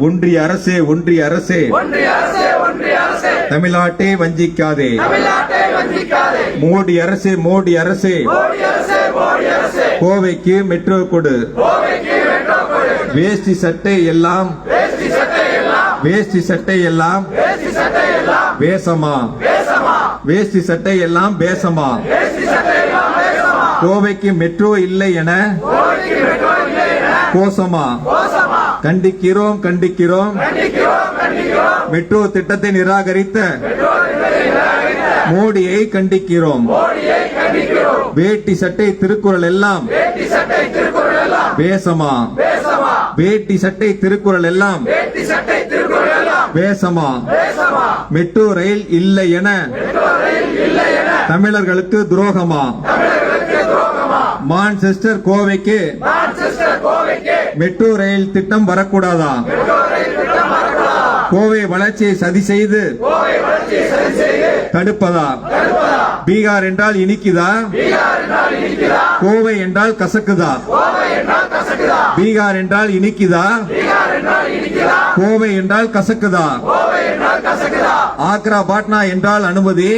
ஒன்றிய அரசே ஒன்றிய அரசே தமிழ்நாட்டை வஞ்சிக்காதே. மோடி அரசே மோடி அரசே கோவைக்கு மெட்ரோ கொடு. வேஷ்டி சட்டை எல்லாம் வேஷமா. வேஷ்டி சட்டை எல்லாம் பேசமா. கோவைக்கு மெட்ரோ இல்லை என கோசமா. கண்டிக்கிறோம் கண்டிக்கிறோம் மெட்ரோ திட்டத்தை நிராகரித்த மோடியை கண்டிக்கிறோம். வேட்டி சட்டை திருக்குறள் எல்லாம் வேஷமா. வேட்டி சட்டை திருக்குறள் எல்லாம் வேஷமா. மெட்ரோ ரயில் இல்லை என தமிழர்களுக்கு துரோகமா. மான்செஸ்டர் கோவைக்கு மெட்ரோ ரயில் திட்டம் வரக்கூடாதா? கோவை வளர்ச்சியை சதி செய்து தடுப்பதா? பீகார் என்றால் இனிக்குதா? கோவை என்றால் கசக்குதா? பீகார் என்றால் இனிக்குதா? கோவை என்றால் கசக்குதா? ஆக்ரா பாட்னா என்றால் அனுமதி.